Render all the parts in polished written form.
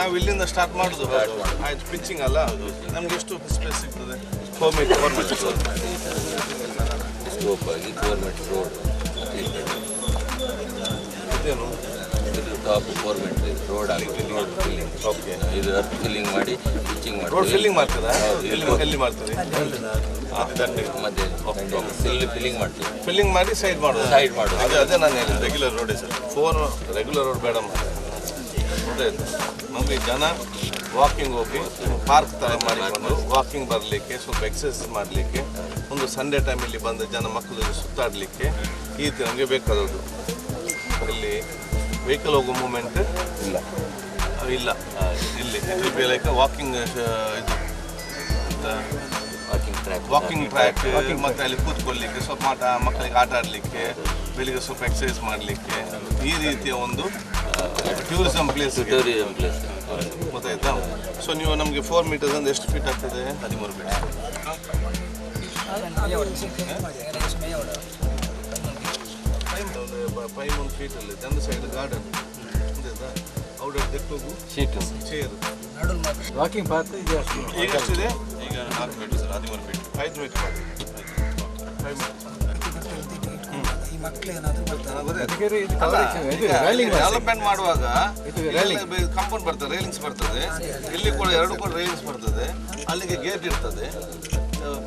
ನಾವು ಇಲ್ಲಿಂದ ಸ್ಟಾರ್ಟ್ ಮಾಡೋದು. ಆಯ್ತು, ಪಿಚ್ಚಿಂಗ್ ಅಲ್ಲ, ನಮ್ಗೆ ಎಷ್ಟು ಸ್ಪೇಸ್ ಸಿಗ್ತದೆ? 4 ಮೀಟರ್ ಸ್ಕೋಪ್ ಆಗಿ ಗೌರ್ಮೆಂಟ್ ರೋಡ್ ಇದೇನು ಇದು ಟಾಪ್ 4 ಮೀಟರ್ ರೋಡ್ ಆಗುತ್ತೆ. Road filling. ಓಕೆ, ಇದು ಅರ್ತ್ ಫಿಲ್ಲಿಂಗ್ ಮಾಡಿ ಪಿಚ್ಚಿಂಗ್ ಮಾಡಿ ರೋಡ್ ಫಿಲ್ಲಿಂಗ್ ಮಾಡ್ತದಾ? ಎಲ್ಲಿ ಮಾಡ್ತೀವಿ? ಮತ್ತೆ ಸಿಲ್ ಫಿಲ್ಲಿಂಗ್ ಮಾಡ್ತೀವಿ. ಫಿಲ್ಲಿಂಗ್ ಮಾಡಿ ಸೈಡ್ ಮಾಡೋದು. ಸೈಡ್ ಮಾಡೋದು. ಅದೇ ನಾನು ಹೇಳಿದ್ದು, ರೆಗ್ಯುಲರ್ ರೋಡೇ ಸರ್. 4 ರೆಗ್ಯುಲರ್ ರೋಡ್ ಬೇಡ ಗೊತ್ತಾಯ್ತು. ನಮಗೆ ಜನ ವಾಕಿಂಗ್ ಹೋಗಿ ಪಾರ್ಕ್ ಥರ ಮಾಡಿಕೊಂಡು ವಾಕಿಂಗ್ ಬರಲಿಕ್ಕೆ, ಸ್ವಲ್ಪ ಎಕ್ಸಸೈಸ್ ಮಾಡಲಿಕ್ಕೆ, ಒಂದು ಸಂಡೇ ಟೈಮಲ್ಲಿ ಬಂದು ಜನ ಮಕ್ಕಳು ಸುತ್ತಾಡಲಿಕ್ಕೆ ಈ ರೀತಿ ನಮಗೆ ಬೇಕಾದದ್ದು. ಇಲ್ಲಿ ವೆಹಿಕಲ್ ಹೋಗೋ ಮೂಮೆಂಟ್ ಇಲ್ಲ ಇಲ್ಲ ಇಲ್ಲಿ ಇದು ಲೈಕ್ ವಾಕಿಂಗ್ ಇದು ವಾಕಿಂಗ್ ಟ್ರ್ಯಾಕ್ ಮತ್ತು ಅಲ್ಲಿ ಕೂತ್ಕೊಳ್ಳಿಕ್ಕೆ, ಸ್ವಲ್ಪ ಮಕ್ಕಳಿಗೆ ಆಟ ಆಡಲಿಕ್ಕೆ, ಬೆಳಿಗ್ಗೆ ಸ್ವಲ್ಪ ಎಕ್ಸಸೈಸ್ ಮಾಡಲಿಕ್ಕೆ, ಈ ರೀತಿಯ ಒಂದು ಟೂರಿಸಮ್ ಪ್ಲೇಸ್ ಗೊತ್ತಾಯ್ತಾ. ಸೊ ನೀವು ನಮಗೆ 4 ಮೀಟರ್ಸ್ ಅಂದ್ರೆ ಎಷ್ಟು ಫೀಟ್ ಆಗ್ತದೆ? 13 ಫೀಟ್. 5 ಫೀಟ್ ಅಲ್ಲಿ ಒಂದು ಸೈಡ್ ಗಾರ್ಡನ್ ಗೊತ್ತಾಯ್ತಾ. ಔಟ್ ತೆಕ್ಕೋಗು ಚೇರ್ ವಾಕಿಂಗ್ ಪಾತ್ ಇದೆ. ಈಗ ಎಷ್ಟಿದೆ? ಈಗ 4 meter sir. 13 feet. 5 meter. Development ಮಾಡುವಾಗ ಕಾಂಪೌಂಡ್ ಬರ್ತದೆ, ರೈಲಿಂಗ್ಸ್ ಬರ್ತದೆ, ಇಲ್ಲಿ ಕೂಡ 2 ಕೂಡ ರೈಲಿಂಗ್ಸ್ ಬರ್ತದೆ, ಅಲ್ಲಿಗೆ ಗೇಟ್ ಇರ್ತದೆ.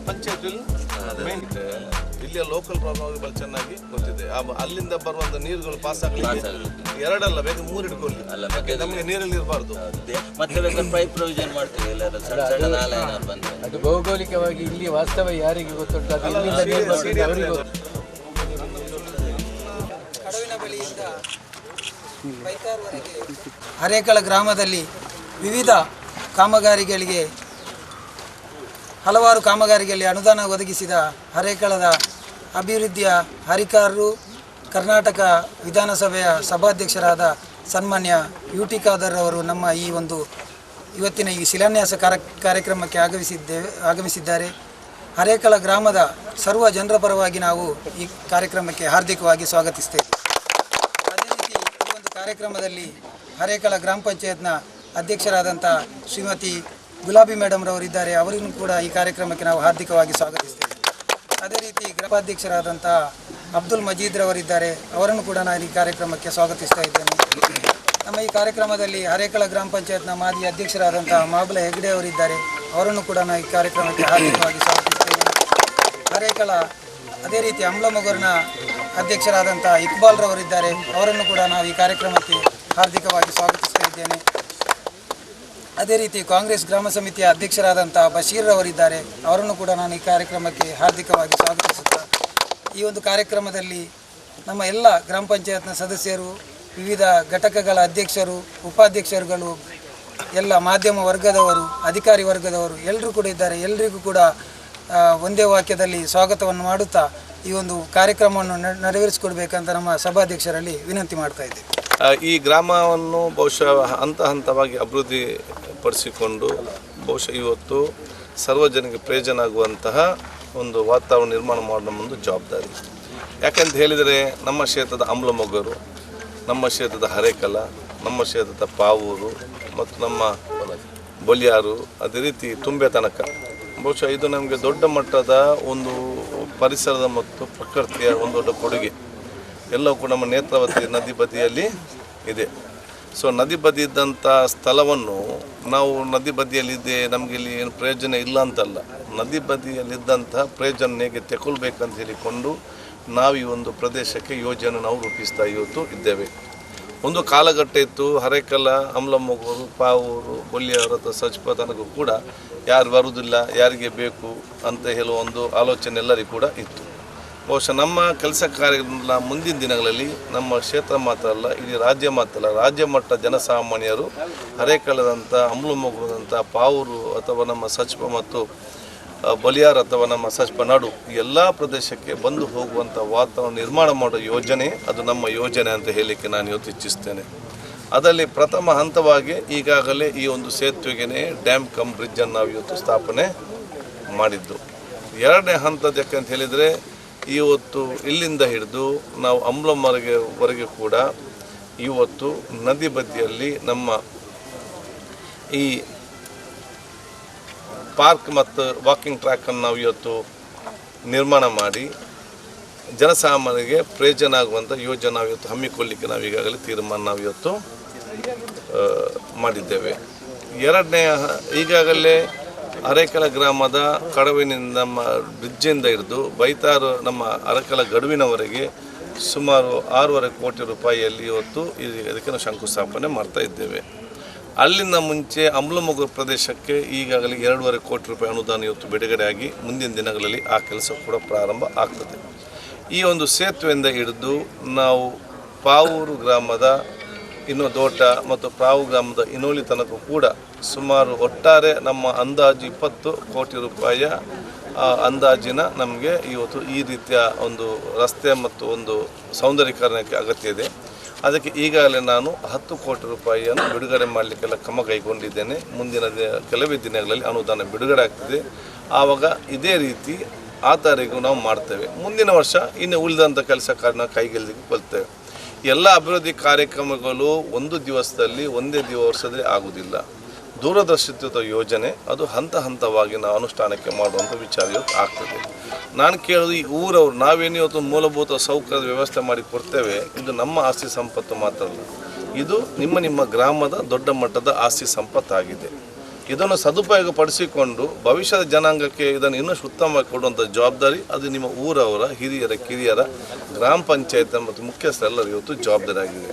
ಪಂಚಾಯತ್ ಮೇನ್ ಇಲ್ಲಿಯ ಲೋಕಲ್ ಪ್ರಾಬ್ಲಮ್ ಬಹಳ ಚೆನ್ನಾಗಿ ಗೊತ್ತಿದೆ. ಅಲ್ಲಿಂದ ಬರುವಂತ ನೀರುಗಳು ಪಾಸ್ ಆಗಲಿಕ್ಕೆ 2 ಅಲ್ಲ, ಬೇಕು 3 ಇಟ್ಕೊಳ್ಳಿ. ನಮಗೆ ನೀರಲ್ಲಿ ಇರಬಾರ್ದು. ಮತ್ತೆ ಪೈಪ್ ಪ್ರೊವಿಷನ್ ಮಾಡ್ತೀವಿ ಎಲ್ಲರೂ ಸಣ್ಣ ಸಣ್ಣ ನಾಲೆ ಬಂದು. ಅದು ಭೌಗೋಳಿಕವಾಗಿ ಇಲ್ಲಿ ವಾಸ್ತವ ಯಾರಿಗೆ ಗೊತ್ತುಂಟು, ಅದು ಇಲ್ಲಿಂದ ನೀರು ಬರ್ತದೆ ಅವರಿಗೆ ಗೊತ್ತು. ಹರೇಕಳ ಗ್ರಾಮದಲ್ಲಿ ವಿವಿಧ ಕಾಮಗಾರಿಗಳಿಗೆ ಹಲವಾರು ಕಾಮಗಾರಿಗಳಿಗೆ ಅನುದಾನ ಒದಗಿಸಿದ ಹರೇಕಳದ ಅಭಿವೃದ್ಧಿಯ ಹರಿಕಾರರು, ಕರ್ನಾಟಕ ವಿಧಾನಸಭೆಯ ಸಭಾಧ್ಯಕ್ಷರಾದ ಸನ್ಮಾನ್ಯ UT ಖಾದರ್ ಅವರು ನಮ್ಮ ಈ ಒಂದು ಇವತ್ತಿನ ಈ ಶಿಲಾನ್ಯಾಸ ಕಾರ್ಯಕ್ರಮಕ್ಕೆ ಆಗಮಿಸಿದ್ದಾರೆ. ಹರೇಕಳ ಗ್ರಾಮದ ಸರ್ವ ಜನರ ಪರವಾಗಿ ನಾವು ಈ ಕಾರ್ಯಕ್ರಮಕ್ಕೆ ಹಾರ್ದಿಕವಾಗಿ ಸ್ವಾಗತಿಸ್ತೇವೆ. ಅದೇ ರೀತಿ ಈ ಒಂದು ಕಾರ್ಯಕ್ರಮದಲ್ಲಿ ಹರೇಕಳ ಗ್ರಾಮ ಪಂಚಾಯತ್ನ ಅಧ್ಯಕ್ಷರಾದಂಥ ಶ್ರೀಮತಿ ಗುಲಾಬಿ ಮೇಡಮ್ ರವರಿದ್ದಾರೆ. ಅವರಿಗೂ ಕೂಡ ಈ ಕಾರ್ಯಕ್ರಮಕ್ಕೆ ನಾವು ಹಾರ್ದಿಕವಾಗಿ ಸ್ವಾಗತಿಸ್ತೇವೆ. ಅದೇ ರೀತಿ ಗ್ರಾಮಾಧ್ಯಕ್ಷರಾದಂಥ ಅಬ್ದುಲ್ ಮಜೀದ್ ರವರಿದ್ದಾರೆ. ಅವರನ್ನು ಕೂಡ ನಾನು ಈ ಕಾರ್ಯಕ್ರಮಕ್ಕೆ ಸ್ವಾಗತಿಸ್ತಾ ಇದ್ದೇನೆ. ನಮ್ಮ ಈ ಕಾರ್ಯಕ್ರಮದಲ್ಲಿ ಹರೇಕಳ ಗ್ರಾಮ ಪಂಚಾಯತ್ನ ಮಾಜಿ ಅಧ್ಯಕ್ಷರಾದಂಥ ಮಾಬಲ ಹೆಗ್ಡೆ ಅವರಿದ್ದಾರೆ. ಅವರನ್ನು ಕೂಡ ನಾನು ಈ ಕಾರ್ಯಕ್ರಮಕ್ಕೆ ಹಾರ್ದಿಕವಾಗಿ ಸ್ವಾಗತಿಸ್ತೇನೆ. ಹರೇಕಳ ಅದೇ ರೀತಿ ಅಮ್ಲಮೊಗರಿನ ಅಧ್ಯಕ್ಷರಾದಂಥ ಇಕ್ಬಾಲ್ ರವರಿದ್ದಾರೆ. ಅವರನ್ನು ಕೂಡ ನಾವು ಈ ಕಾರ್ಯಕ್ರಮಕ್ಕೆ ಹಾರ್ದಿಕವಾಗಿ ಸ್ವಾಗತಿಸ್ತಾ ಇದ್ದೇನೆ. ಅದೇ ರೀತಿ ಕಾಂಗ್ರೆಸ್ ಗ್ರಾಮ ಸಮಿತಿಯ ಅಧ್ಯಕ್ಷರಾದಂಥ ಬಶೀರ್ ಅವರಿದ್ದಾರೆ. ಅವರನ್ನು ಕೂಡ ನಾನು ಈ ಕಾರ್ಯಕ್ರಮಕ್ಕೆ ಹಾರ್ದಿಕವಾಗಿ ಸ್ವಾಗತಿಸುತ್ತಾ, ಈ ಒಂದು ಕಾರ್ಯಕ್ರಮದಲ್ಲಿ ನಮ್ಮ ಎಲ್ಲ ಗ್ರಾಮ ಪಂಚಾಯತ್ನ ಸದಸ್ಯರು, ವಿವಿಧ ಘಟಕಗಳ ಅಧ್ಯಕ್ಷರು, ಉಪಾಧ್ಯಕ್ಷರುಗಳು, ಎಲ್ಲ ಮಾಧ್ಯಮ ವರ್ಗದವರು, ಅಧಿಕಾರಿ ವರ್ಗದವರು ಎಲ್ಲರೂ ಕೂಡ ಇದ್ದಾರೆ. ಎಲ್ಲರಿಗೂ ಕೂಡ ಒಂದೇ ವಾಕ್ಯದಲ್ಲಿ ಸ್ವಾಗತವನ್ನು ಮಾಡುತ್ತಾ ಈ ಒಂದು ಕಾರ್ಯಕ್ರಮವನ್ನು ನೆರವೇರಿಸಿಕೊಡ್ಬೇಕಂತ ನಮ್ಮ ಸಭಾಧ್ಯಕ್ಷರಲ್ಲಿ ವಿನಂತಿ ಮಾಡ್ತಾ ಇದ್ದೇವೆ. ಈ ಗ್ರಾಮವನ್ನು ಬಹುಶಃ ಹಂತ ಹಂತವಾಗಿ ಅಭಿವೃದ್ಧಿ ಪಡಿಸಿಕೊಂಡು ಬಹುಶಃ ಇವತ್ತು ಸಾರ್ವಜನಿಕ ಪ್ರಯೋಜನ ಆಗುವಂತಹ ಒಂದು ವಾತಾವರಣ ನಿರ್ಮಾಣ ಮಾಡೋ ಒಂದು ಜವಾಬ್ದಾರಿ. ಯಾಕೆಂತ ಹೇಳಿದರೆ ನಮ್ಮ ಕ್ಷೇತ್ರದ ಅಮ್ಲಮೊಗರು, ನಮ್ಮ ಕ್ಷೇತ್ರದ ಹರೇಕಲ, ನಮ್ಮ ಕ್ಷೇತ್ರದ ಪಾವೂರು ಮತ್ತು ನಮ್ಮ ಬೊಲಿಯಾರು, ಅದೇ ರೀತಿ ತುಂಬೆ ತನಕ ಬಹುಶಃ ಇದು ನಮಗೆ ದೊಡ್ಡ ಮಟ್ಟದ ಒಂದು ಪರಿಸರದ ಮತ್ತು ಪ್ರಕೃತಿಯ ಒಂದು ದೊಡ್ಡ ಕೊಡುಗೆ. ಎಲ್ಲವೂ ಕೂಡ ನಮ್ಮ ನೇತ್ರಾವತಿ ನದಿ ಬದಿಯಲ್ಲಿ ಇದೆ. ಸೊ ನದಿ ಬದಿ ಇದ್ದಂಥ ಸ್ಥಳವನ್ನು ನಾವು ನದಿ ಬದಿಯಲ್ಲಿದ್ದೆ ನಮಗೆ ಇಲ್ಲಿ ಏನು ಪ್ರಯೋಜನ ಇಲ್ಲ ಅಂತಲ್ಲ, ನದಿ ಬದಿಯಲ್ಲಿದ್ದಂಥ ಪ್ರಯೋಜನ ಹೇಗೆ ತಗೊಳ್ಬೇಕಂತ ಹೇಳಿಕೊಂಡು ನಾವು ಈ ಒಂದು ಪ್ರದೇಶಕ್ಕೆ ಯೋಜನೆ ನಾವು ರೂಪಿಸ್ತಾ ಇವತ್ತು ಇದ್ದೇವೆ. ಒಂದು ಕಾಲಘಟ್ಟ ಇತ್ತು, ಹರೇಕಲ, ಅಮ್ಲಮೊಗರು, ಪಾವೂರು, ಬೊಲಿಯಾರು ಅಥವಾ ಸಜ್ಪ ತನಕ ಕೂಡ ಯಾರು ಬರುವುದಿಲ್ಲ, ಯಾರಿಗೆ ಬೇಕು ಅಂತ ಹೇಳುವ ಒಂದು ಆಲೋಚನೆ ಎಲ್ಲರಿಗೂ ಕೂಡ ಇತ್ತು. ಬಹುಶಃ ನಮ್ಮ ಕೆಲಸ ಕಾರ್ಯಗಳ ಮುಂದಿನ ದಿನಗಳಲ್ಲಿ ನಮ್ಮ ಕ್ಷೇತ್ರ ಮಾತ್ರ ಅಲ್ಲ, ಇಡೀ ರಾಜ್ಯ ಮಾತ್ರ ಅಲ್ಲ, ರಾಜ್ಯ ಮಟ್ಟ ಜನಸಾಮಾನ್ಯರು ಹರೇಕಲದಂಥ, ಅಮ್ಲಮೊಗರದಂಥ, ಪಾವೂರು ಅಥವಾ ನಮ್ಮ ಸಜ್ಪ ಮತ್ತು ಬಲಿಯಾರ್ ಅಥವಾ ನಮ್ಮ ಸಜ್ಪ ನಾಡು ಎಲ್ಲ ಪ್ರದೇಶಕ್ಕೆ ಬಂದು ಹೋಗುವಂಥ ವಾತಾವರಣ ನಿರ್ಮಾಣ ಮಾಡೋ ಯೋಜನೆ ಅದು ನಮ್ಮ ಯೋಜನೆ ಅಂತ ಹೇಳಲಿಕ್ಕೆ ನಾನು ಇವತ್ತು ಇಚ್ಛಿಸ್ತೇನೆ. ಅದರಲ್ಲಿ ಪ್ರಥಮ ಹಂತವಾಗಿ ಈಗಾಗಲೇ ಈ ಒಂದು ಸೇತುವೆಗೆ ಡ್ಯಾಮ್ ಕಮ್ ಬ್ರಿಡ್ಜನ್ನು ನಾವು ಇವತ್ತು ಸ್ಥಾಪನೆ ಮಾಡಿದ್ದು. ಎರಡನೇ ಹಂತದ ಯಾಕಂತ ಹೇಳಿದರೆ ಇವತ್ತು ಇಲ್ಲಿಂದ ಹಿಡಿದು ನಾವು ಅಮ್ಲಮೊಗರವರೆಗೆ ಕೂಡ ಇವತ್ತು ನದಿ ಬದಿಯಲ್ಲಿ ನಮ್ಮ ಈ ಪಾರ್ಕ್ ಮತ್ತು ವಾಕಿಂಗ್ ಟ್ರ್ಯಾಕನ್ನು ನಾವು ಇವತ್ತು ನಿರ್ಮಾಣ ಮಾಡಿ ಜನಸಾಮಾನ್ಯರಿಗೆ ಪ್ರಯೋಜನ ಆಗುವಂಥ ಯೋಜನೆ ನಾವು ಇವತ್ತು ಹಮ್ಮಿಕೊಳ್ಳಲಿಕ್ಕೆ ನಾವು ಈಗಾಗಲೇ ತೀರ್ಮಾನ ನಾವು ಇವತ್ತು ಮಾಡಿದ್ದೇವೆ. ಎರಡನೇ, ಈಗಾಗಲೇ ಅರೇಕಲ ಗ್ರಾಮದ ಕಡವಿನಿಂದ ನಮ್ಮ ಬ್ರಿಡ್ಜಿಂದ ಹಿಡಿದು ಬೈತಾರು ನಮ್ಮ ಅರಕಲ ಗಡುವಿನವರೆಗೆ ಸುಮಾರು 6.5 ಕೋಟಿ ರೂಪಾಯಿಯಲ್ಲಿ ಇವತ್ತು ಇದಕ್ಕೆ ನಾವು ಶಂಕುಸ್ಥಾಪನೆ ಮಾಡ್ತಾ ಇದ್ದೇವೆ. ಅಲ್ಲಿಂದ ಮುಂಚೆ ಅಮ್ಲಮೊಗರು ಪ್ರದೇಶಕ್ಕೆ ಈಗಾಗಲೇ 2.5 ಕೋಟಿ ರೂಪಾಯಿ ಅನುದಾನ ಇವತ್ತು ಬಿಡುಗಡೆಯಾಗಿ ಮುಂದಿನ ದಿನಗಳಲ್ಲಿ ಆ ಕೆಲಸ ಕೂಡ ಪ್ರಾರಂಭ ಆಗ್ತದೆ. ಈ ಒಂದು ಸೇತುವೆಯಿಂದ ಹಿಡಿದು ನಾವು ಪಾವೂರು ಗ್ರಾಮದ ಇನ್ನು ದೋಟ ಮತ್ತು ಪ್ರಾವು ಗ್ರಾಮದ ಇನೋಲಿ ತನಕ ಕೂಡ ಸುಮಾರು ಒಟ್ಟಾರೆ ನಮ್ಮ ಅಂದಾಜು 20 ಕೋಟಿ ರೂಪಾಯಿಯ ಅಂದಾಜಿನ ನಮಗೆ ಇವತ್ತು ಈ ರೀತಿಯ ಒಂದು ರಸ್ತೆ ಮತ್ತು ಒಂದು ಸೌಂದರ್ಯೀಕರಣಕ್ಕೆ ಅಗತ್ಯ ಇದೆ. ಅದಕ್ಕೆ ಈಗಾಗಲೇ ನಾನು 10 ಕೋಟಿ ರೂಪಾಯಿಯನ್ನು ಬಿಡುಗಡೆ ಮಾಡಲಿಕ್ಕೆಲ್ಲ ಕ್ರಮ ಕೈಗೊಂಡಿದ್ದೇನೆ. ಮುಂದಿನ ಕೆಲವೇ ದಿನಗಳಲ್ಲಿ ಅನುದಾನ ಬಿಡುಗಡೆ ಆಗ್ತದೆ. ಆವಾಗ ಇದೇ ರೀತಿ ಆ ತಾರೀಕು ನಾವು ಮಾಡ್ತೇವೆ. ಮುಂದಿನ ವರ್ಷ ಇನ್ನು ಉಳಿದಂಥ ಕೆಲಸ ಕಾರ್ಯ ಕೈಗೆಲ್ಲಿಗೆ ಕೊಳ್ತೇವೆ. ಎಲ್ಲ ಅಭಿವೃದ್ಧಿ ಕಾರ್ಯಕ್ರಮಗಳು ಒಂದು ದಿವಸದಲ್ಲಿ ಒಂದೇ ವರ್ಷದಲ್ಲಿ ಆಗುವುದಿಲ್ಲ. ದೂರದರ್ಶಿತ್ವದ ಯೋಜನೆ ಅದು ಹಂತ ಹಂತವಾಗಿ ನಾವು ಅನುಷ್ಠಾನಕ್ಕೆ ಮಾಡುವಂಥ ವಿಚಾರ ಇವತ್ತು ಆಗ್ತದೆ. ನಾನು ಕೇಳೋದು, ಈ ಊರವರು ನಾವೇನು ಇವತ್ತು ಮೂಲಭೂತ ಸೌಕರ್ಯದ ವ್ಯವಸ್ಥೆ ಮಾಡಿ ಕೊಡ್ತೇವೆ, ಇದು ನಮ್ಮ ಆಸ್ತಿ ಸಂಪತ್ತು ಮಾತ್ರ ಅಲ್ಲ, ಇದು ನಿಮ್ಮ ಗ್ರಾಮದ ದೊಡ್ಡ ಮಟ್ಟದ ಆಸ್ತಿ ಸಂಪತ್ತಾಗಿದೆ. ಇದನ್ನು ಸದುಪಯೋಗ ಪಡಿಸಿಕೊಂಡು ಭವಿಷ್ಯದ ಜನಾಂಗಕ್ಕೆ ಇದನ್ನು ಇನ್ನಷ್ಟು ಉತ್ತಮವಾಗಿ ಕೊಡುವಂಥ ಜವಾಬ್ದಾರಿ ಅದು ನಿಮ್ಮ ಊರವರ ಹಿರಿಯರ ಕಿರಿಯರ ಗ್ರಾಮ ಪಂಚಾಯತ್ ಮತ್ತು ಮುಖ್ಯಸ್ಥರೆಲ್ಲರೂ ಇವತ್ತು ಜವಾಬ್ದಾರಿ ಆಗಿದೆ.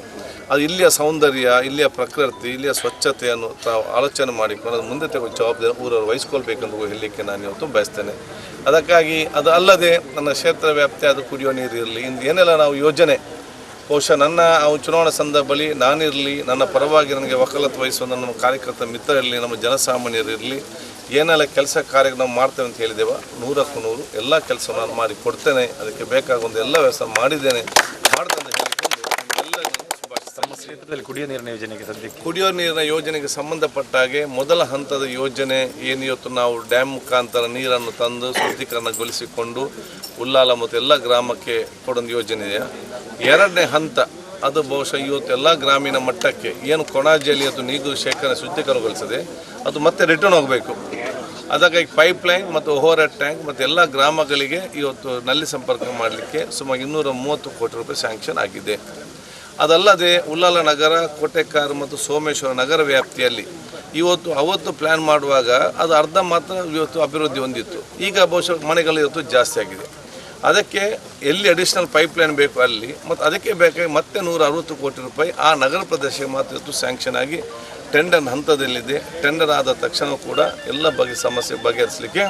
ಅದು ಇಲ್ಲಿಯ ಸೌಂದರ್ಯ, ಇಲ್ಲಿಯ ಪ್ರಕೃತಿ, ಇಲ್ಲಿಯ ಸ್ವಚ್ಛತೆಯನ್ನು ತಾವು ಆಲೋಚನೆ ಮಾಡಿಕೊಂಡು ಅದು ಮುಂದೆ ತಗೊಂಡು ಜವಾಬ್ದಾರಿ ಊರವರು ವಹಿಸ್ಕೊಳ್ಬೇಕೆಂದು ಹೇಳಲಿಕ್ಕೆ ನಾನು ಇವತ್ತು ಬಯಸ್ತೇನೆ. ಅದಕ್ಕಾಗಿ ಅದು ಅಲ್ಲದೆ ನನ್ನ ಕ್ಷೇತ್ರ ವ್ಯಾಪ್ತಿ ಅದು ಕುಡಿಯೋ ನೀರು ಇರಲಿ, ಇಂದು ಏನೆಲ್ಲ ನಾವು ಯೋಜನೆ ಬಹುಶಃ ನನ್ನ ಚುನಾವಣಾ ಸಂದರ್ಭದಲ್ಲಿ ನಾನಿರಲಿ, ನನ್ನ ಪರವಾಗಿ ನನಗೆ ವಕಾಲತ್ತು ವಹಿಸುವ ನಮ್ಮ ಕಾರ್ಯಕರ್ತ ಮಿತ್ರ ಇರಲಿ, ನಮ್ಮ ಜನಸಾಮಾನ್ಯರು ಇರಲಿ, ಏನೆಲ್ಲ ಕೆಲಸ ಕಾರ್ಯ ನಾವು ಮಾಡ್ತೇವೆ ಅಂತ ಹೇಳಿದ್ದೇವೆ 100ಕ್ಕೆ 100 ಎಲ್ಲ ಕೆಲಸ ನಾನು ಮಾಡಿ ಕೊಡ್ತೇನೆ. ಅದಕ್ಕೆ ಬೇಕಾಗುವಂಥ ಎಲ್ಲ ವ್ಯವಸ್ಥೆ ಮಾಡಿದ್ದೇನೆ, ಮಾಡ್ತೇನೆ ಅಂತ ಹೇಳಿಕೊಂಡು ಎಲ್ಲರಿಗೂ ನಮ್ಮ ಕ್ಷೇತ್ರದಲ್ಲಿ ಕುಡಿಯೋ ನೀರಿನ ಯೋಜನೆಗೆ ಸದ್ಯಕ್ಕೆ ಕುಡಿಯೋ ನೀರಿನ ಯೋಜನೆಗೆ ಸಂಬಂಧಪಟ್ಟ ಹಾಗೆ ಮೊದಲ ಹಂತದ ಯೋಜನೆ ಏನು ಇವತ್ತು ನಾವು ಡ್ಯಾಮ್ ಮುಖಾಂತರ ನೀರನ್ನು ತಂದು ಶುದ್ಧೀಕರಣಗೊಳಿಸಿಕೊಂಡು ಉಲ್ಲಾಲ ಮತ್ತು ಎಲ್ಲ ಗ್ರಾಮಕ್ಕೆ ಕೊಡೋದು ಯೋಜನೆ ಇದೆಯಾ. ಎರಡನೇ ಹಂತ ಅದು ಬಹುಶಃ ಇವತ್ತು ಎಲ್ಲ ಗ್ರಾಮೀಣ ಮಟ್ಟಕ್ಕೆ ಏನು ಕೊಣಾಜಿಯಲ್ಲಿ ಅದು ನೀರು ಶೇಖರಣೆ ಶುದ್ಧೀಕರಣಗೊಳಿಸದೆ ಅದು ಮತ್ತೆ ರಿಟರ್ನ್ ಹೋಗಬೇಕು. ಅದಕ್ಕಾಗಿ ಪೈಪ್ಲೈನ್ ಮತ್ತು ಓವರ್ ಹೆಡ್ ಟ್ಯಾಂಕ್ ಮತ್ತು ಎಲ್ಲ ಗ್ರಾಮಗಳಿಗೆ ಇವತ್ತು ನಲ್ಲಿ ಸಂಪರ್ಕ ಮಾಡಲಿಕ್ಕೆ ಸುಮಾರು 230 ಕೋಟಿ ರೂಪಾಯಿ ಸ್ಯಾಂಕ್ಷನ್ ಆಗಿದೆ. ಅದಲ್ಲದೆ ಉಲ್ಲಾಲ ನಗರ, ಕೋಟೆಕಾರ್ ಮತ್ತು ಸೋಮೇಶ್ವರ ನಗರ ವ್ಯಾಪ್ತಿಯಲ್ಲಿ ಅವತ್ತು ಪ್ಲ್ಯಾನ್ ಮಾಡುವಾಗ ಅದು ಅರ್ಧ ಮಾತ್ರ ಇವತ್ತು ಅಭಿವೃದ್ಧಿ ಹೊಂದಿತ್ತು. ಈಗ ಬಹುಶಃ ಮನೆಗಳು ಇವತ್ತು ಜಾಸ್ತಿ ಆಗಿದೆ. ಅದಕ್ಕೆ ಎಲ್ಲಿ ಅಡಿಷ್ನಲ್ ಪೈಪ್ಲೈನ್ ಬೇಕು ಅಲ್ಲಿ ಮತ್ತು ಅದಕ್ಕೆ ಬೇಕಾಗಿ ಮತ್ತೆ 160 ಕೋಟಿ ರೂಪಾಯಿ ಆ ನಗರ ಪ್ರದೇಶಕ್ಕೆ ಮಾತ್ರ ಇವತ್ತು ಸ್ಯಾಂಕ್ಷನ್ ಆಗಿ ಟೆಂಡರ್ ಹಂತದಲ್ಲಿದೆ. ಟೆಂಡರ್ ಆದ ತಕ್ಷಣ ಕೂಡ ಎಲ್ಲ ಬಗೆಯ ಸಮಸ್ಯೆ ಬಗೆಹರಿಸಲಿಕ್ಕೆ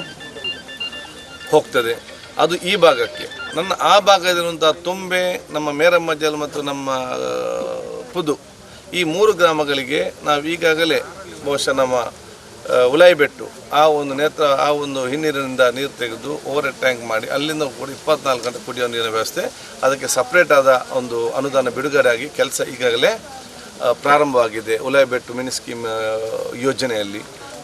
ಹೋಗ್ತದೆ. ಅದು ಈ ಭಾಗಕ್ಕೆ. ಆ ಭಾಗದಲ್ಲಿರುವಂಥ ತುಂಬೆ, ನಮ್ಮ ಮೇರಮ್ಮಜ್ಜಲ್ ಮತ್ತು ನಮ್ಮ ಪುದು ಈ 3 ಗ್ರಾಮಗಳಿಗೆ ನಾವು ಈಗಾಗಲೇ ಬಹುಶಃ ನಮ್ಮ ಉಲಾಯಿಬೆಟ್ಟು ಆ ಒಂದು ಹಿನ್ನೀರಿನಿಂದ ನೀರು ತೆಗೆದು ಓವರ್ ಹೆಡ್ ಟ್ಯಾಂಕ್ ಮಾಡಿ ಅಲ್ಲಿಂದ ಕೂಡ 24 ಗಂಟೆ ಕುಡಿಯೋ ನೀರಿನ ವ್ಯವಸ್ಥೆ ಅದಕ್ಕೆ ಸಪ್ರೇಟ್ ಆದ ಒಂದು ಅನುದಾನ ಬಿಡುಗಡೆಯಾಗಿ ಕೆಲಸ ಈಗಾಗಲೇ ಪ್ರಾರಂಭವಾಗಿದೆ. ಉಲಾಯಿಬೆಟ್ಟು ಮಿನಿ ಸ್ಕೀಮ್ ಯೋಜನೆಯಲ್ಲಿ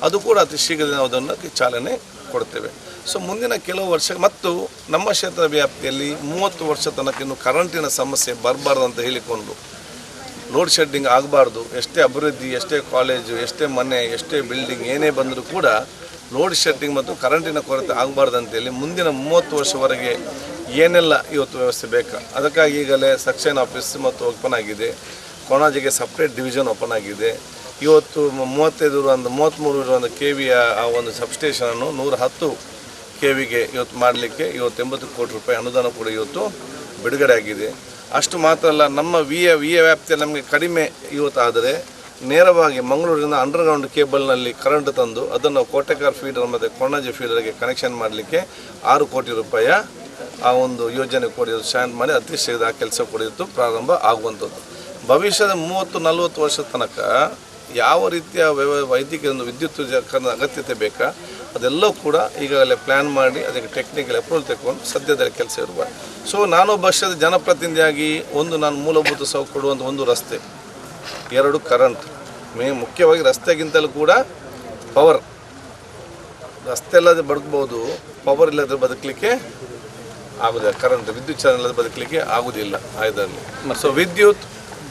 ಅದು ಕೂಡ ಅತಿ ಶೀಘ್ರದಲ್ಲಿ ನಾವು ಅದನ್ನು ಚಾಲನೆ ಕೊಡ್ತೇವೆ. ಸೊ ಮುಂದಿನ ಕೆಲವು ವರ್ಷ ಮತ್ತು ನಮ್ಮ ಕ್ಷೇತ್ರ ವ್ಯಾಪ್ತಿಯಲ್ಲಿ 30 ವರ್ಷ ತನಕ ಇನ್ನು ಕರೆಂಟಿನ ಸಮಸ್ಯೆ ಬರಬಾರ್ದು ಅಂತ ಹೇಳಿಕೊಂಡು ಲೋಡ್ ಶೆಡ್ಡಿಂಗ್ ಆಗಬಾರ್ದು. ಎಷ್ಟೇ ಅಭಿವೃದ್ಧಿ, ಎಷ್ಟೇ ಕಾಲೇಜು, ಎಷ್ಟೇ ಮನೆ, ಎಷ್ಟೇ ಬಿಲ್ಡಿಂಗ್ ಏನೇ ಬಂದರೂ ಕೂಡ ಲೋಡ್ ಶೆಡ್ಡಿಂಗ್ ಮತ್ತು ಕರೆಂಟಿನ ಕೊರತೆ ಆಗಬಾರ್ದು ಅಂತೇಳಿ ಮುಂದಿನ 30 ವರ್ಷವರೆಗೆ ಏನೆಲ್ಲ ಇವತ್ತು ವ್ಯವಸ್ಥೆ ಬೇಕಾ ಅದಕ್ಕಾಗಿ ಈಗಲೇ ಸೆಕ್ಷನ್ ಆಫೀಸ್ ಮತ್ತು ಓಪನ್ ಆಗಿದೆ. ಕೊಣಾಜಿಗೆ ಸಪ್ರೇಟ್ ಡಿವಿಷನ್ ಓಪನ್ ಆಗಿದೆ. ಇವತ್ತು 33 ಇರುವಂಥ KVಯ ಆ ಒಂದು ಸಬ್ಸ್ಟೇಷನನ್ನು 110 KVಗೆ ಇವತ್ತು ಮಾಡಲಿಕ್ಕೆ 80 ಕೋಟಿ ರೂಪಾಯಿ ಅನುದಾನ ಕೂಡ ಇವತ್ತು ಬಿಡುಗಡೆ ಆಗಿದೆ. ಅಷ್ಟು ಮಾತ್ರ ಅಲ್ಲ, ನಮ್ಮ ವಿಯ ವ್ಯಾಪ್ತಿಯಲ್ಲಿ ನಮಗೆ ಕಡಿಮೆ ಇವತ್ತು ಆದರೆ ನೇರವಾಗಿ ಮಂಗಳೂರಿನ ಅಂಡರ್ಗ್ರೌಂಡ್ ಕೇಬಲ್ನಲ್ಲಿ ಕರೆಂಟ್ ತಂದು ಅದನ್ನು ಕೋಟೆಕಾರ್ ಫೀಡರ್ ಮತ್ತು ಕೊಣಾಜಿ ಫೀಡರ್ಗೆ ಕನೆಕ್ಷನ್ ಮಾಡಲಿಕ್ಕೆ 6 ಕೋಟಿ ರೂಪಾಯಿಯ ಆ ಒಂದು ಯೋಜನೆ ಕೂಡ ಸ್ಟ್ಯಾಂಡ್ ಮಾಡಿ ಅತಿ ಶೀಘ್ರ ಆ ಕೆಲಸ ಕೂಡ ಇವತ್ತು ಪ್ರಾರಂಭ ಆಗುವಂಥದ್ದು. ಭವಿಷ್ಯದ 30-40 ವರ್ಷದ ತನಕ ಯಾವ ರೀತಿಯ ವೈದ್ಯಕೀಯ ಒಂದು ವಿದ್ಯುತ್ ಅಗತ್ಯತೆ ಬೇಕಾ ಅದೆಲ್ಲವೂ ಕೂಡ ಈಗಾಗಲೇ ಪ್ಲ್ಯಾನ್ ಮಾಡಿ ಅದಕ್ಕೆ ಟೆಕ್ನಿಕಲ್ ಅಪ್ರೂವಲ್ ತೆಗೆದುಕೊಂಡು ಸದ್ಯದಲ್ಲಿ ಕೆಲಸ ಇರುವ. ಸೊ ನಾನೊಬ್ಬ ಪಕ್ಷದ ಜನಪ್ರತಿನಿಧಿಯಾಗಿ ನಾನು ಮೂಲಭೂತ ಸೌಕರ್ಯ ಕೊಡುವಂಥ ಒಂದು ರಸ್ತೆ, 2 ಕರೆಂಟ್, ಮುಖ್ಯವಾಗಿ ರಸ್ತೆಗಿಂತಲೂ ಕೂಡ ಪವರ್. ರಸ್ತೆ ಇಲ್ಲದೆ ಬದುಕಬಹುದು, ಪವರ್ ಇಲ್ಲದೆ ಬದುಕಲಿಕ್ಕೆ ಆಗೋದಿಲ್ಲ. ಕರೆಂಟ್ ವಿದ್ಯುತ್ ಚಾನಲ್ ಇಲ್ಲದೆ ಬದುಕಲಿಕ್ಕೆ ಆಗೋದಿಲ್ಲ. ಇದರಲ್ಲಿ ಸೊ ವಿದ್ಯುತ್,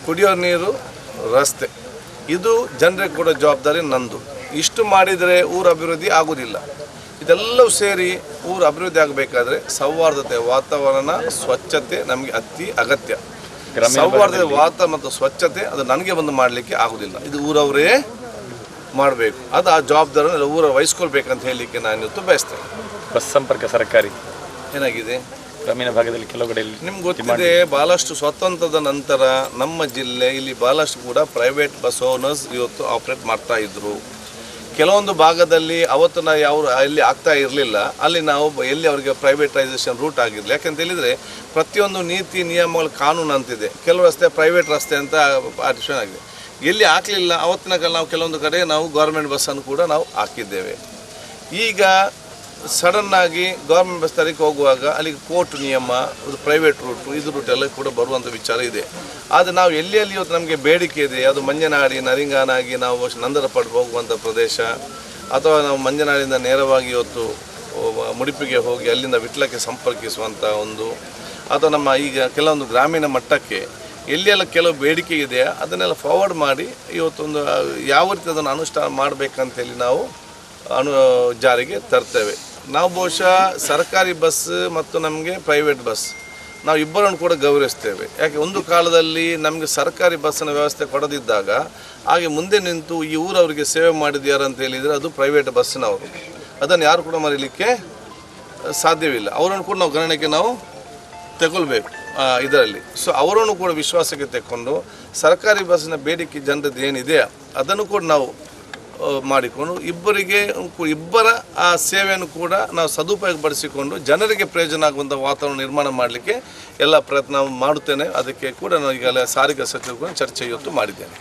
ಕುಡಿಯೋ ನೀರು, ರಸ್ತೆ ಇದು ಜನರಿಗೆ ಕೂಡ ಜವಾಬ್ದಾರಿ ನಂದು. ಇಷ್ಟು ಮಾಡಿದರೆ ಊರ ಅಭಿವೃದ್ಧಿ ಆಗೋದಿಲ್ಲ. ಇದೆಲ್ಲವೂ ಸೇರಿ ಊರು ಅಭಿವೃದ್ಧಿ ಆಗಬೇಕಾದ್ರೆ ಸೌಹಾರ್ದತೆ ವಾತಾವರಣ ಸ್ವಚ್ಛತೆ ನಮಗೆ ಅತಿ ಅಗತ್ಯ. ಸೌಹಾರ್ದತೆ ವಾತಾವರಣ ಮತ್ತು ಸ್ವಚ್ಛತೆ ಅದು ನನಗೆ ಬಂದು ಮಾಡಲಿಕ್ಕೆ ಆಗೋದಿಲ್ಲ. ಇದು ಊರವರೇ ಮಾಡಬೇಕು. ಅದು ಆ ಜವಾಬ್ದಾರಿಯನ್ನು ಊರ ವಹಿಸ್ಕೊಳ್ಬೇಕಂತ ಹೇಳಲಿಕ್ಕೆ ನಾನು ಇವತ್ತು ಬಯಸ್ತೇನೆ. ಬಸ್ ಸಂಪರ್ಕ ಸರ್ಕಾರಿ ಏನಾಗಿದೆ ಗ್ರಾಮೀಣ ಭಾಗದಲ್ಲಿ ಕೆಲವು ಕಡೆಯಲ್ಲಿ ನಿಮ್ಗೆ ಗೊತ್ತಿದೆ, ಭಾಳಷ್ಟು ಸ್ವಾತಂತ್ರ್ಯದ ನಂತರ ನಮ್ಮ ಜಿಲ್ಲೆ ಇಲ್ಲಿ ಭಾಳಷ್ಟು ಕೂಡ ಪ್ರೈವೇಟ್ ಬಸ್ ಓನರ್ಸ್ ಇವತ್ತು ಆಪ್ರೇಟ್ ಮಾಡ್ತಾ ಇದ್ರು. ಕೆಲವೊಂದು ಭಾಗದಲ್ಲಿ ಅವತ್ತು ನಾವು ಯಾವ ಎಲ್ಲಿ ಆಗ್ತಾ ಇರಲಿಲ್ಲ, ಅಲ್ಲಿ ನಾವು ಎಲ್ಲಿ ಅವರಿಗೆ ಪ್ರೈವೇಟೈಸೇಷನ್ ರೂಟ್ ಆಗಿರಲಿಲ್ಲ. ಯಾಕಂತ ಹೇಳಿದರೆ ಪ್ರತಿಯೊಂದು ನೀತಿ ನಿಯಮಗಳು ಕಾನೂನು ಅಂತಿದೆ. ಕೆಲವು ರಸ್ತೆ ಪ್ರೈವೇಟ್ ರಸ್ತೆ ಅಂತ ಪಾರ್ಟಿಷನ್ ಆಗಿದೆ. ಎಲ್ಲಿ ಹಾಕಲಿಲ್ಲ ಅವತ್ತಿನ ಕಾಲ ನಾವು ಕೆಲವೊಂದು ಕಡೆ ನಾವು ಗೌರ್ಮೆಂಟ್ ಬಸ್ಸನ್ನು ಕೂಡ ನಾವು ಹಾಕಿದ್ದೇವೆ. ಈಗ ಸಡನ್ನಾಗಿ ಗೌರ್ಮೆಂಟ್ ಬಸ್ ತರಕ್ಕೆ ಹೋಗುವಾಗ ಅಲ್ಲಿಗೆ ಕೋರ್ಟ್ ನಿಯಮ, ಅದು ಪ್ರೈವೇಟ್ ರೂಟು, ಇದು ರೂಟ್ ಎಲ್ಲ ಕೂಡ ಬರುವಂಥ ವಿಚಾರ ಇದೆ. ಆದರೆ ನಾವು ಎಲ್ಲಿ ಇವತ್ತು ನಮಗೆ ಬೇಡಿಕೆ ಇದೆ, ಅದು ಮಂಜನಾಡಿ ನರಿಂಗಾನಾಗಿ ನಾವು ನಂದರಪಟ್ಟು ಹೋಗುವಂಥ ಪ್ರದೇಶ, ಅಥವಾ ನಾವು ಮಂಜನಾಡಿಂದ ನೇರವಾಗಿ ಇವತ್ತು ಮುಡಿಪಿಗೆ ಹೋಗಿ ಅಲ್ಲಿಂದ ವಿಟ್ಲಕ್ಕೆ ಸಂಪರ್ಕಿಸುವಂಥ ಒಂದು, ಅಥವಾ ನಮ್ಮ ಈಗ ಕೆಲವೊಂದು ಗ್ರಾಮೀಣ ಮಟ್ಟಕ್ಕೆ ಎಲ್ಲೆಲ್ಲ ಕೆಲವು ಬೇಡಿಕೆ ಇದೆಯಾ ಅದನ್ನೆಲ್ಲ ಫಾರ್ವರ್ಡ್ ಮಾಡಿ ಇವತ್ತೊಂದು ಯಾವ ರೀತಿ ಅದನ್ನು ಅನುಷ್ಠಾನ ಮಾಡಬೇಕಂತೇಳಿ ನಾವು ಜಾರಿಗೆ ತರ್ತೇವೆ. ನಾವು ಬಹುಶಃ ಸರ್ಕಾರಿ ಬಸ್ ಮತ್ತು ನಮಗೆ ಪ್ರೈವೇಟ್ ಬಸ್ ನಾವು ಇಬ್ಬರನ್ನು ಕೂಡ ಗೌರವಿಸ್ತೇವೆ. ಯಾಕೆ ಒಂದು ಕಾಲದಲ್ಲಿ ನಮಗೆ ಸರ್ಕಾರಿ ಬಸ್ಸಿನ ವ್ಯವಸ್ಥೆ ಕೊಡದಿದ್ದಾಗ ಹಾಗೆ ಮುಂದೆ ನಿಂತು ಈ ಊರವರಿಗೆ ಸೇವೆ ಮಾಡಿದ್ಯಾರು ಅಂತ ಹೇಳಿದರೆ ಅದು ಪ್ರೈವೇಟ್ ಬಸ್ಸಿನವರು. ಅದನ್ನು ಯಾರು ಕೂಡ ಮರೀಲಿಕ್ಕೆ ಸಾಧ್ಯವಿಲ್ಲ. ಅವರನ್ನು ಕೂಡ ನಾವು ಗಣನೆಗೆ ನಾವು ತಗೊಳ್ಬೇಕು ಇದರಲ್ಲಿ. ಸೊ ಅವರನ್ನು ಕೂಡ ವಿಶ್ವಾಸಕ್ಕೆ ತೆಕ್ಕೊಂಡು ಸರ್ಕಾರಿ ಬಸ್ಸಿನ ಬೇಡಿಕೆ ಜನರದ್ದು ಏನಿದೆ ಅದನ್ನು ಕೂಡ ನಾವು ಮಾಡಿಕೊಂಡು ಇಬ್ಬರ ಆ ಸೇವೆಯನ್ನು ಕೂಡ ನಾವು ಸದುಪಯೋಗಪಡಿಸಿಕೊಂಡು ಜನರಿಗೆ ಪ್ರಯೋಜನ ಆಗುವಂಥ ವಾತಾವರಣ ನಿರ್ಮಾಣ ಮಾಡಲಿಕ್ಕೆ ಎಲ್ಲ ಪ್ರಯತ್ನ ಮಾಡುತ್ತೇನೆ. ಅದಕ್ಕೆ ಕೂಡ ನಾನು ಈಗಾಗಲೇ ಸಾರಿಗೆ ಸಚಿವರು ಕೂಡ ಚರ್ಚೆ ಇವತ್ತು ಮಾಡಿದ್ದೇನೆ.